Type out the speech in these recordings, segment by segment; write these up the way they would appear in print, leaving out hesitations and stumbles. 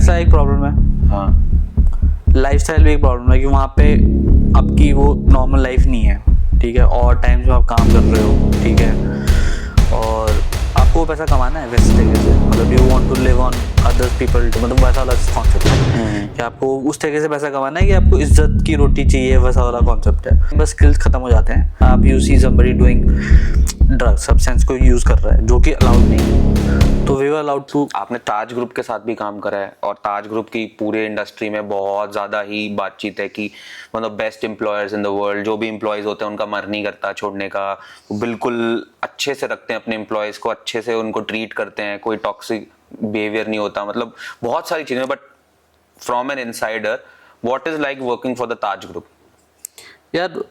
पैसा एक प्रॉब्लम है, हाँ लाइफस्टाइल भी एक प्रॉब्लम है कि वहाँ पे आपकी वो नॉर्मल लाइफ नहीं है, ठीक है, और टाइम्स में आप काम कर रहे हो, ठीक है, और आपको वो पैसा कमाना है वैसे तरीके से, मतलब you want to live on others people, मतलब वैसा वाला कॉन्सेप्ट है कि आपको उस तरीके से पैसा कमाना है कि आपको इज्जत की रोटी चाहिए, वैसा वाला कॉन्सेप्ट है। बस स्किल्स खत्म हो जाते हैं, आप you see somebody doing drug substance को यूज कर रहा है जो कि अलाउड नहीं है, तो वी वर अलाउड टू। आपने ताज ग्रुप के साथ भी काम करा है और ताज ग्रुप की पूरे इंडस्ट्री में बहुत ज़्यादा ही बातचीत है कि मतलब best employers in the world, जो भी एम्प्लॉयज़ होते हैं उनका मन नहीं करता छोड़ने का, वो बिल्कुल अच्छे से रखते हैं अपने एम्प्लॉयज़ को, अच्छे से उनको ट्रीट करते हैं, कोई टॉक्सिक बिहेवियर नहीं होता, मतलब बहुत सारी चीज़ें। But from N insider what is like working for the Taj group? यार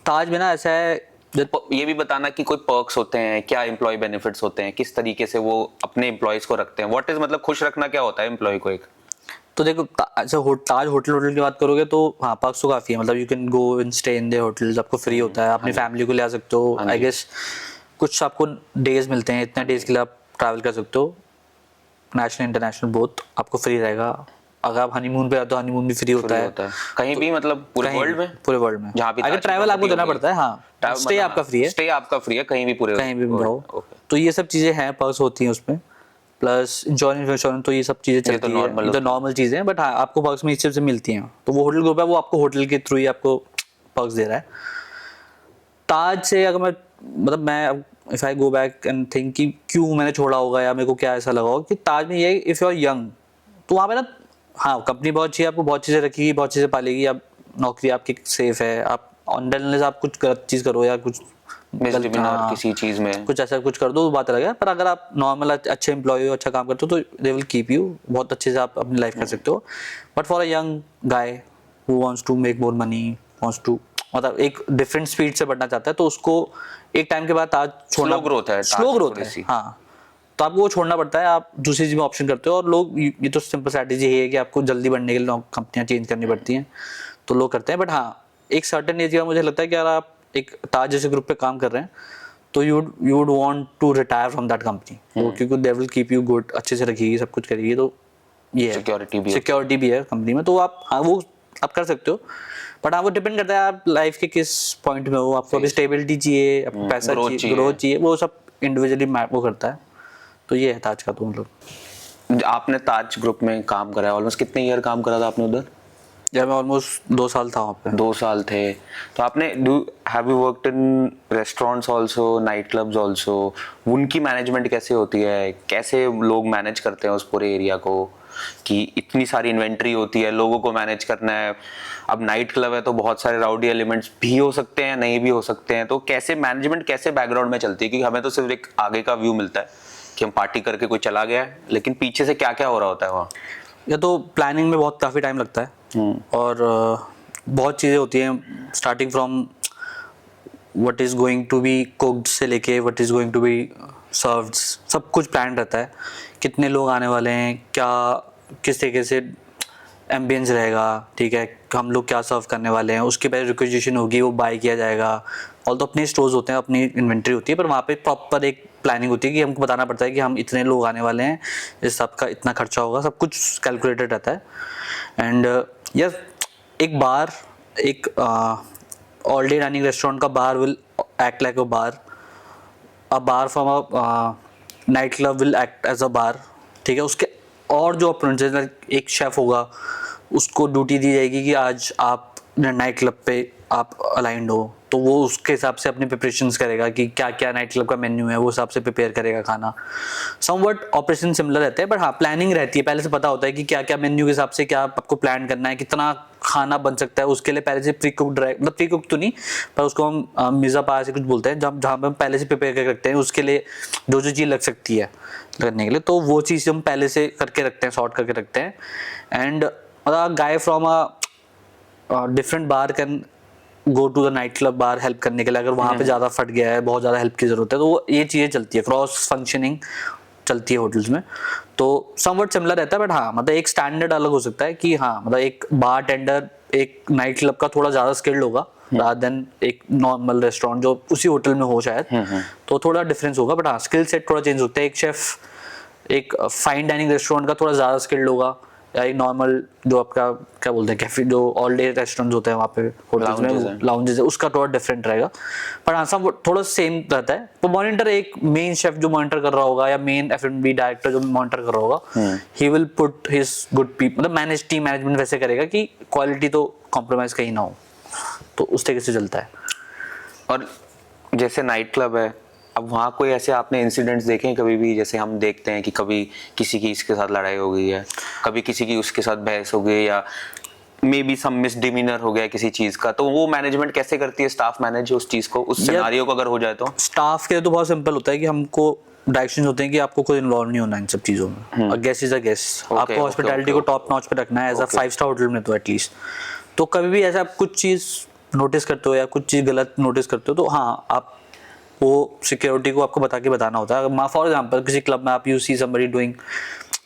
ताज में ना ऐसा है, ये भी बताना कि कोई पर्क्स होते हैं क्या, एम्प्लॉय बेनिफिट्स होते हैं, किस तरीके से वो अपने एम्प्लॉयज को रखते हैं, व्हाट इज मतलब खुश रखना क्या होता है एम्प्लॉय को एक? तो देखो अच्छा ताज होटल की बात करोगे तो हाँ पर्क्स तो काफ़ी है, मतलब you can go and stay in the hotels, आपको फ्री होता है, अपनी फैमिली को ले आ सकते हो, आई गेस कुछ आपको डेज मिलते हैं, इतने डेज के लिए आप ट्रैवल कर सकते हो, नेशनल इंटरनेशनल बोथ, आपको फ्री रहेगा। अगर आप हनीमून पे आते हो हनीमून भी फ्री होता है कहीं भी, मतलब पूरे वर्ल्ड में, पूरे वर्ल्ड में जहाँ भी अगर ट्रैवल आपको देना पड़ता है, हाँ स्टे आपका फ्री है, स्टे आपका फ्री है, कहीं भी पूरे कहीं भी रहो, तो ये सब चीज़ें हैं, पर्क्स होती हैं उसमें, प्लस इंश्योरेंस, तो ये सब चीज़ें चलती है, ये तो नॉर्मल चीज़ें हैं, बट हाँ आपको पर्क्स में इस चीज़ से मिलती हैं। तो वो होटल ग्रुप है, वो आपको होटल के थ्रू ही आपको पर्क्स दे रहा है। ताज से अगर मैं if I go back and think कि क्यों मैंने छोड़ा होगा या मेरे को क्या ऐसा लगा होगा कि ताज में ये इफ़ यू आर यंग तो वहाँ पे ना, हाँ कंपनी बहुत अच्छी है, आपको बहुत चीज़ें रखेगी, बहुत चीज़ें पालेगी, आप नौकरी आपकी सेफ है, आप अनलेस आप कुछ गलत चीज़ करो या कुछ किसी चीज़ में कुछ ऐसा कुछ कर दो तो बात अलग है, पर अगर आप नॉर्मल अच्छे एम्प्लॉय हो, अच्छा काम करते हो, तो दे विल कीप यू, बहुत अच्छे से आप अपनी लाइफ कर सकते हो। But for a young guy who wants to make more money, wants to मतलब एक डिफरेंट स्पीड से बढ़ना चाहता है, तो उसको एक टाइम के बाद आज छोड़ना, स्लो ग्रोथ है हाँ, तो आपको वो छोड़ना पड़ता है, आप दूसरी चीज में ऑप्शन करते हो। और लोग ये तो सिंपल स्ट्रैटेजी है कि आपको जल्दी बढ़ने के लिए कंपनियां चेंज करनी पड़ती हैं, तो लोग करते हैं। बट हाँ एक सर्टेन एज का मुझे लगता है कि अगर आप एक ताज जैसे ग्रुप पे काम कर रहे हैं तो you would want to retire from that company, क्योंकि they will keep you good, अच्छे से रखेगी, सब कुछ करेगी, तो ये सिक्योरिटी भी है कंपनी में, तो आप हाँ वो आप कर सकते हो। बट हाँ वो डिपेंड करता है आप लाइफ के किस पॉइंट में हो, आपको अभी स्टेबिलिटी चाहिए, आपको पैसा चाहिए, ग्रोथ चाहिए, वो सब इंडिविजुअली वो करता है। तो ये है ताज का। तो मतलब आपने ताज ग्रुप में काम करा है, ऑलमोस्ट कितने ईयर काम करा था आपने उधर? जब मैं ऑलमोस्ट 2 साल था वहाँ पे। 2 साल थे, तो आपने have you worked in restaurants also, night clubs also? उनकी मैनेजमेंट कैसे होती है, कैसे लोग मैनेज करते हैं उस पूरे एरिया को, कि इतनी सारी इन्वेंट्री होती है, लोगों को मैनेज करना है। अब नाइट क्लब है तो बहुत सारे राउडी एलिमेंट्स भी हो सकते हैं, नहीं भी हो सकते हैं, तो कैसे मैनेजमेंट कैसे बैकग्राउंड में चलती है? क्योंकि हमें तो सिर्फ एक आगे का व्यू मिलता है कि हम पार्टी करके कोई चला गया है, लेकिन पीछे से क्या क्या हो रहा होता है वहाँ? या तो प्लानिंग में बहुत काफ़ी टाइम लगता है, और बहुत चीज़ें होती हैं, starting from what is going to be cooked से लेके what is going to be served, सब कुछ प्लान रहता है, कितने लोग आने वाले हैं, क्या किस तरीके से एम्बियंस रहेगा, ठीक है, हम लोग क्या सर्व करने वाले हैं, उसके बाद रिक्वेजिशन होगी, वो बाय किया जाएगा। ऑल तो अपने स्टोर्स होते हैं, अपनी इन्वेंट्री होती है, पर वहाँ पे प्रॉपर एक प्लानिंग होती है कि हमको बताना पड़ता है कि हम इतने लोग आने वाले हैं, इस सब का इतना खर्चा होगा, सब कुछ कैलकुलेटेड रहता है। एंड यस एक बार एक ऑल डे रनिंग रेस्टोरेंट का bar will act like a bar from a night club will act as a bar, ठीक है। उसके और जो अप्रेंटिस, एक शेफ होगा, उसको ड्यूटी दी जाएगी कि आज आप नाइट क्लब पे आप अलाइंड हो, तो वो उसके हिसाब से अपनी प्रिपरेशंस करेगा कि क्या क्या नाइट क्लब का मेन्यू है, वो हिसाब से प्रिपेयर करेगा खाना। समवट ऑपरेशन सिमिलर रहते हैं, बट हाँ प्लानिंग रहती है, पहले से पता होता है कि क्या क्या मेन्यू के हिसाब से क्या आपको प्लान करना है, कितना खाना बन सकता है, उसके लिए पहले से प्री कुक्ड मतलब प्री कुक तो नहीं, पर उसको हम मिज़ा पा से कुछ बोलते हैं, जहाँ पे हम पहले से प्रिपेयर करके रखते हैं, उसके लिए जो जो चीज़ लग सकती है करने के लिए, तो वो चीज़ हम पहले से करके रखते हैं, सॉर्ट करके रखते हैं। And guy from a different bar can go to the night club bar help करने के लिए, अगर वहाँ पे ज़्यादा फट गया है, बहुत ज़्यादा हेल्प की ज़रूरत है, तो वो ये चीज़ें चलती है, क्रॉस फंक्शनिंग चलती है होटल्स में, तो समवट सिमिलर रहता है। बट हाँ मतलब एक स्टैंडर्ड अलग हो सकता है कि हाँ मतलब एक बार टेंडर एक नाइट क्लब का थोड़ा ज़्यादा स्किल्ड होगा रादर देन एक नॉर्मल रेस्टोरेंट जो उसी होटल में हो शायद, तो थोड़ा डिफरेंस होगा। बट हाँ स्किल सेट थोड़ा चेंज होता है, एक शेफ एक फाइन डाइनिंग रेस्टोरेंट का थोड़ा ज़्यादा स्किल्ड होगा, या एक नॉर्मल जो आपका क्या बोलते हैं कैफे, जो ऑल डे रेस्टोरेंट होते हैं वहाँ पे होटल्स Lounges में, हैं। लाउंजेस है, उसका थोड़ा डिफरेंट रहेगा। पर हाँ सब थोड़ा सेम रहता है। तो मॉनिटर एक मेन शेफ जो मॉनिटर कर रहा होगा या मेन F&B डायरेक्टर जो मॉनिटर कर रहा होगा, he will put his good people, मतलब मैनेज टीम मैनेजमेंट वैसे करेगा कि क्वालिटी तो कॉम्प्रोमाइज कहीं ना हो, तो उस तरीके से चलता है। और जैसे नाइट क्लब है, अब वहाँ कोई ऐसे आपने इंसिडेंट्स देखे हैं कभी भी? जैसे हम देखते हैं कि कभी किसी की इसके साथ लड़ाई हो गई है, कभी किसी की उसके साथ बहस हो गई, या मे बी सम मिसडिमीनर हो गया किसी चीज का, तो वो मैनेजमेंट कैसे करती है, स्टाफ मैनेज उस चीज को, उस सिनेरियो को अगर हो जाए तो? स्टाफ के लिए तो बहुत सिंपल होता है कि हमको डायरेक्शन होते हैं कि आपको कोई इन्वॉल्व नहीं होना इन सब चीज़ों में। गेस्ट इज अ गेस्ट, आपको हॉस्पिटैलिटी को टॉप नॉच पे रखना है एज अ 5 स्टार होटल में तो एटलीस्ट। तो कभी भी ऐसा आप कुछ चीज़ नोटिस करते हो या कुछ चीज़ गलत नोटिस करते हो तो हाँ आप वो सिक्योरिटी को आपको बताना होता है। फॉर एग्जाम्पल किसी क्लब में आप you see somebody doing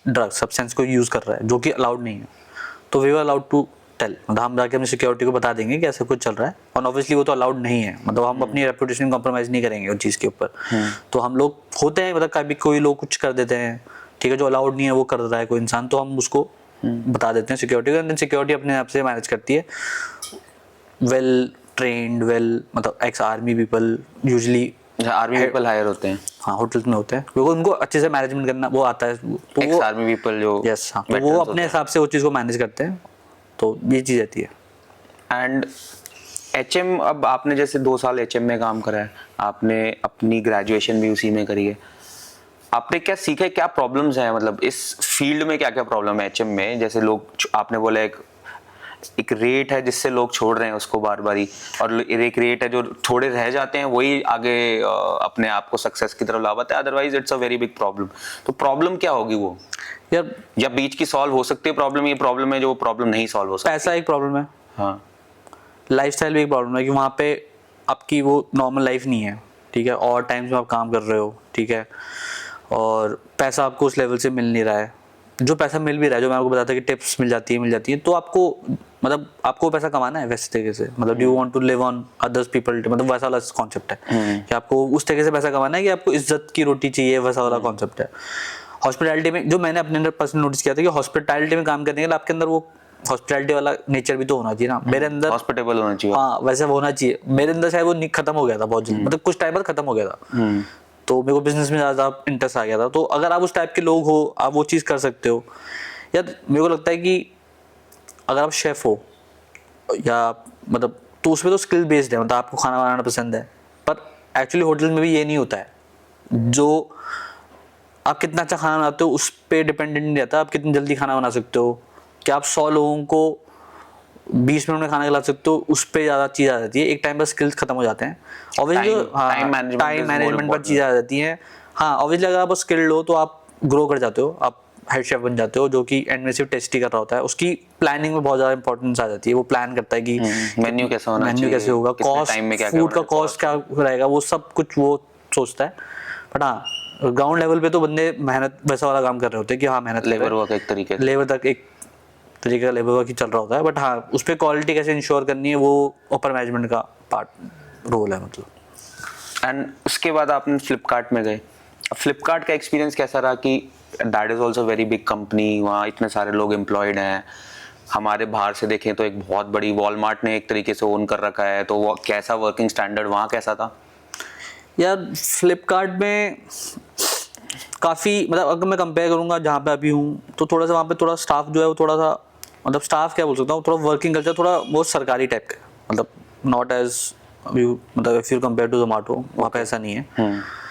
drugs substance को यूज़ कर रहा है जो कि अलाउड नहीं है, तो we are allowed to tell, मतलब हम जाके अपनी सिक्योरिटी को बता देंगे कि ऐसा कुछ चल रहा है, और ऑब्वियसली वो तो अलाउड नहीं है, मतलब हम अपनी रेपुटेशन कॉम्प्रोमाइज नहीं करेंगे उस चीज़ के ऊपर। तो हम लोग होते हैं, मतलब कभी कोई लोग कुछ कर देते हैं, ठीक है, जो अलाउड नहीं है वो कर रहा है कोई इंसान, तो हम उसको बता देते हैं सिक्योरिटी को, एंड सिक्योरिटी अपने आप से मैनेज करती है। वेल ट्रेन्ड, मतलब ex army people usually, army people hire होते हैं, हाँ होटल्स में होते हैं, क्योंकि उनको अच्छे से मैनेजमेंट करना वो आता है, तो एक्स वो आर्मी पीपल जो यस हाँ, तो वो अपने हिसाब से वो चीज़ को मैनेज करते हैं, तो ये चीज़ रहती है। एंड HM, अब आपने जैसे 2 साल HM में काम करा है, आपने अपनी ग्रेजुएशन भी उसी में करी है, आपने क्या सीखा है, क्या प्रॉब्लम्स हैं, मतलब इस फील्ड में क्या क्या प्रॉब्लम है HM में? जैसे लोग, आपने बोला एक रेट है जिससे लोग छोड़ रहे हैं उसको बार बारी, और एक रेट है जो थोड़े रह जाते हैं वही आगे अपने आप को सक्सेस की तरफ ला पाते हैं, otherwise it's a very big problem. तो प्रॉब्लम क्या होगी वो, यार या बीच की सॉल्व हो सकती है प्रॉब्लम? ये प्रॉब्लम है जो प्रॉब्लम नहीं सॉल्व हो सकती? पैसा एक प्रॉब्लम है, हाँ, लाइफस्टाइल भी एक प्रॉब्लम है कि वहाँ पे आपकी वो नॉर्मल लाइफ नहीं है, ठीक है, और टाइम्स में आप काम कर रहे हो, ठीक है, और पैसा आपको उस लेवल से मिल नहीं रहा है। जो पैसा मिल भी रहा है, जो मैं आपको बताता कि टिप्स मिल जाती है, तो आपको मतलब आपको पैसा कमाना है वैसे तरीके से, मतलब do you want to live on others people, मतलब वैसा वाला कॉन्सेप्ट है कि आपको उस तरीके से पैसा कमाना है कि आपको इज्जत की रोटी चाहिए, वैसा वाला कॉन्सेप्ट है। हॉस्पिटैलिटी में जो मैंने अपने अंदर पर्सनल नोटिस किया था कि हॉस्पिटैलिटी में काम करने के लिए आपके अंदर वो हॉस्पिटैलिटी वाला नेचर भी तो होना चाहिए ना। मेरे अंदर हॉस्पिटेबल होना चाहिए। हाँ वैसे होना चाहिए, मेरे अंदर शायद वो खत्म हो गया था बहुत जल्दी, मतलब कुछ टाइम बाद खत्म हो गया था, तो मेरे को बिजनेस में ज़्यादा इंटरेस्ट आ गया था। तो अगर आप उस टाइप के लोग हो, आप वो चीज़ कर सकते हो। या मेरे को लगता है कि अगर आप शेफ़ हो या मतलब, तो उसमें तो स्किल बेस्ड है, मतलब आपको खाना बनाना पसंद है, पर एक्चुअली होटल में भी ये नहीं होता है। जो आप कितना अच्छा खाना बनाते हो उस पर डिपेंडेंट नहीं रहता, आप कितनी जल्दी खाना बना सकते हो, क्या आप 100 लोगों को 20 मिनट में खाना खिला सकते हो, उस पर ज़्यादा चीज़ आ जाती है। एक टाइम पर स्किल्स खत्म हो जाते हैं ऑब्वियसली, टाइम मैनेजमेंट पर चीज़ आ जाती है। हाँ ऑब्वियसली अगर आप स्किल्ड हो तो आप ग्रो कर जाते हो, आप हेड शेफ बन जाते हो, जो कि एंड में सिर्फ टेस्ट ही कर रहा होता है। उसकी प्लानिंग में बहुत ज़्यादा इंपॉर्टेंस आ जाती है, वो प्लान करता है कि मेन्यू कैसा होना चाहिए, मेन्यू कैसे होगा, कॉस्ट, फूड का कॉस्ट क्या रहेगा, वो सब कुछ वो सोचता है। बट हाँ ग्राउंड लेवल पे तो बंदे मेहनत वैसा वाला काम कर रहे होते हैं कि हाँ मेहनत लेबर वर्क एक तरीके से, लेबर तक एक तरीके का लेबर वर्क ही चल रहा होता है। बट हाँ उस पर क्वालिटी कैसे इंश्योर करनी है वो ऊपर मैनेजमेंट का पार्ट रोल है मतलब। एंड उसके बाद आपने फ्लिपकार्ट में गए, फ्लिपकार्ट का एक्सपीरियंस कैसा रहा? कि that is also very big company, वहाँ इतने सारे लोग एम्प्लॉयड हैं, हमारे बाहर से देखें तो एक बहुत बड़ी वॉलमार्ट ने एक तरीके से ओन कर रखा है, तो वो कैसा वर्किंग स्टैंडर्ड वहाँ कैसा था? यार फ्लिपकार्ट में काफ़ी, मतलब अगर मैं कंपेयर करूँगा जहाँ पे अभी हूँ, तो थोड़ा सा वहाँ पे थोड़ा स्टाफ जो है वो थोड़ा सा, मतलब स्टाफ क्या बोल सकता हूँ, थोड़ा वर्किंग कल्चर थोड़ा बहुत सरकारी टाइप का, मतलब नॉट एज यू, मतलब if you compare to Zomato, वहाँ पे ऐसा नहीं है।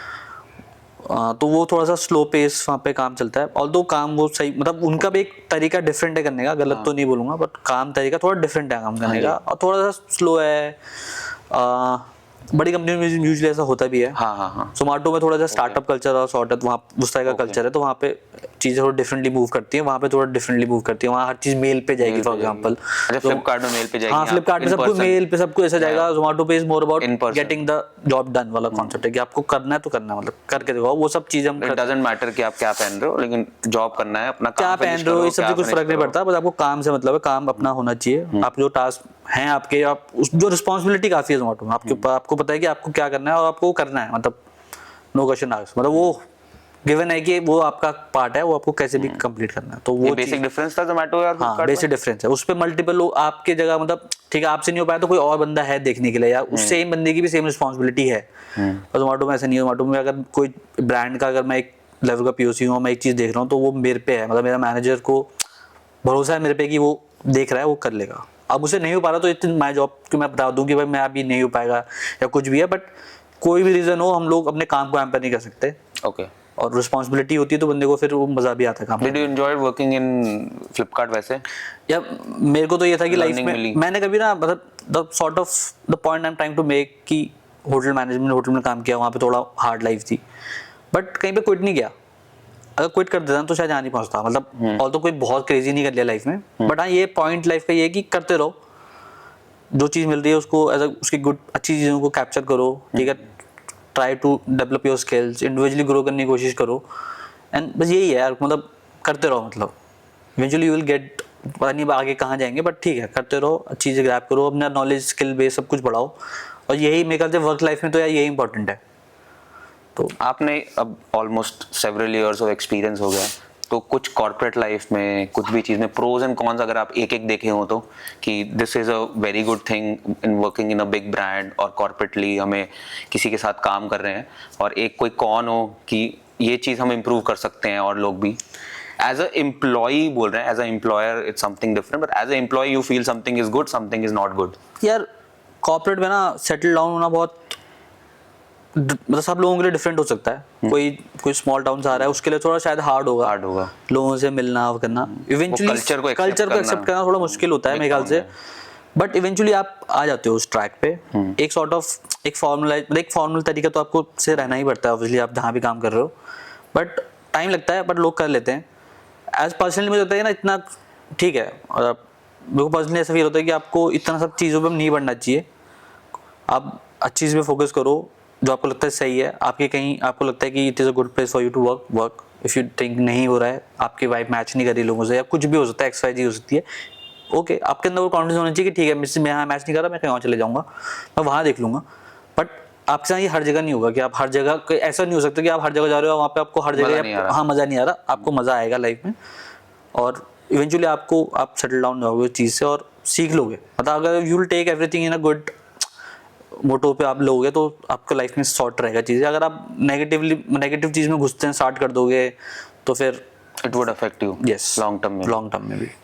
तो वो थोड़ा सा स्लो पेस वहाँ पे काम चलता है, ऑल्दो काम वो सही, मतलब उनका भी एक तरीका डिफरेंट है करने का, गलत तो नहीं बोलूँगा, बट काम तरीका थोड़ा डिफरेंट है काम करने का, और थोड़ा सा स्लो है। बड़ी कंपनी में यूजुअली ऐसा होता भी है। हाँ। जोमेटो में थोड़ा सा स्टार्टअप कल्चर और सॉर्ट है, वहाँ उस तरह का कल्चर है, तो वहाँ पे चीज़ें थोड़ा डिफरेंटली मूव करती हैं, वहाँ पे थोड़ा डिफरेंटली मूव करती है, वहाँ हर चीज़ मेल पे जाएगी फॉर एग्जांपल। फ्लिपकार्ट में मेल पे जाएगी? हाँ फ्लिपकार्ट में सब कुछ मेल पे सब कुछ ऐसा जाएगा। जोमेटो पे is more about getting the job done वाला कॉन्सेप्ट है कि आपको करना है तो करना है, मतलब करके देखो, वो सब चीज़ हम, इट डजंट मैटर कि आप क्या पहन रहे हो, लेकिन जॉब करना है, अपना क्या पहन रहे हो, इस सबसे कुछ फर्क नहीं पड़ता, बस आपको काम से मतलब है, काम अपना होना चाहिए। आप जो टास्क हैं आपके, आप जो रिस्पॉन्सिबिलिटी काफ़ी है जोमेटो में, आपके आपको पता है कि आपको क्या करना है और आपको करना है, मतलब नो क्वेश्चन आस्क्ड, मतलब वो गिवन है कि वो आपका पार्ट है, वो आपको कैसे भी कंप्लीट करना है। तो ये वो बेसिक डिफरेंस था जोमेटो और हाँ फ्लिपकार्ट बेसिक डिफरेंस है। उस पे मल्टीपल लोग आपके जगह, मतलब ठीक है आपसे नहीं हो पाया तो कोई और बंदा है देखने के लिए, या उस सेम बंदे की भी सेम रिस्पॉन्सिबिलिटी है। पर जोमेटो में ऐसा नहीं है। जोमेटो में अगर कोई ब्रांड का, अगर मैं एक लेवल का पीओसी हूँ, मैं एक चीज़ देख रहा हूँ, तो वो मेरे पे है, मतलब मेरा मैनेजर को भरोसा है मेरे पे कि वो देख रहा है, वो कर लेगा। अब उसे नहीं हो पा रहा तो इतनी माई जॉब कि मैं बता दूं कि भाई मैं अभी नहीं हो पाएगा या कुछ भी है, बट कोई भी रीज़न हो हम लोग अपने काम को हैम्पर नहीं कर सकते। ओके। और रिस्पॉन्सिबिलिटी होती है तो बंदे को फिर वो मज़ा भी आता है काम did you enjoy working in Flipkart वैसे? या मेरे को तो ये था कि लाइफ Learning में मिली। मैंने कभी ना, मतलब the sort of the point I am trying to make कि होटल मैनेजमेंट, होटल में काम किया, वहाँ पे थोड़ा हार्ड लाइफ थी, बट कहीं पे क्विट नहीं किया। अगर क्विट कर देता तो शायद यहाँ नहीं पहुँचता, मतलब और तो कोई बहुत क्रेजी नहीं कर लिया लाइफ में, बट हाँ ये पॉइंट लाइफ का ये है कि करते रहो, जो चीज़ मिल रही है उसको एज उसकी गुड अच्छी चीज़ों को कैप्चर करो, ठीक है, try to develop your skills, individually grow करने की कोशिश करो, एंड बस यही है यार, मतलब करते रहो, मतलब इवेंचुअली यू विल गेट, पता नहीं आगे कहाँ जाएंगे, बट ठीक है करते रहो, अच्छी चीज़ें ग्रैब करो, अपना नॉलेज स्किल बेस सब कुछ बढ़ाओ, और यही मेरे ख्याल से वर्क लाइफ में तो यार यही इंपॉर्टेंट है। तो आपने अब almost several years of experience हो गया, तो कुछ कॉर्पोरेट लाइफ में कुछ भी चीज़ में प्रोज एंड कॉन्स अगर आप एक एक देखे हो तो, कि this is a very good thing in working in a big brand और कॉर्पोरेटली हमें किसी के साथ काम कर रहे हैं, और एक कोई कॉन हो कि ये चीज़ हम इम्प्रूव कर सकते हैं और लोग भी एज अ एम्प्लॉय बोल रहे हैं, as a employer it's something different, but as a employ you feel something is good, something is not good. यार कॉर्पोरेट में ना सेटल डाउन होना बहुत, मतलब सब लोगों के लिए डिफरेंट हो सकता है। कोई स्मॉल टाउन से आ रहा है, उसके लिए थोड़ा शायद हार्ड होगा लोगों से मिलना और करना, इवेंचुअली कल्चर को एक्सेप्ट करना थोड़ा मुश्किल होता है मेरे ख्याल से, बट इवेंचुअली आप आ जाते हो उस ट्रैक पे। एक सॉर्ट ऑफ एक फॉर्मल तरीका तो आपको से रहना ही पड़ता है ऑब्वियसली, आप जहाँ भी काम कर रहे हो, बट टाइम लगता है, बट लोग कर लेते हैं। एज पर्सनली मुझे लगता है ना इतना ठीक है, और मेरे को पर्सनली ऐसा फील होता है कि आपको इतना सब चीज़ों पर नहीं बढ़ना चाहिए, आप अच्छी चीज़ पे फोकस करो, जो आपको लगता है सही है, आपके कहीं आपको लगता है कि it is a good place for you to work, if you think नहीं हो रहा है, आपकी वाइफ मैच नहीं कर रही लोगों से, या कुछ भी हो सकता है, XYZ हो सकती है, ओके आपके अंदर वो कॉन्फिडेंस होना चाहिए कि ठीक है मैं यहाँ मैच नहीं कर रहा, मैं कहीं और चले जाऊँगा, मैं वहाँ देख लूँगा। बट आपके साथ ये हर जगह नहीं होगा कि आप हर जगह, ऐसा नहीं हो सकता कि आप हर जगह जा रहे हो, वहाँ पे आपको हर जगह हाँ मज़ा नहीं आ रहा, आपको मज़ा आएगा लाइफ में, और इवेंचुअली आप सेटल डाउन जाओगे उस चीज़ से और सीख लोगे। मतलब अगर you will take everything in a good motto पे आप लोगे तो आपका लाइफ में सॉर्ट रहेगा चीज़ें। अगर आप नेगेटिव चीज़ में घुसते हैं, स्टार्ट कर दोगे, तो फिर it would affect you yes long term में भी।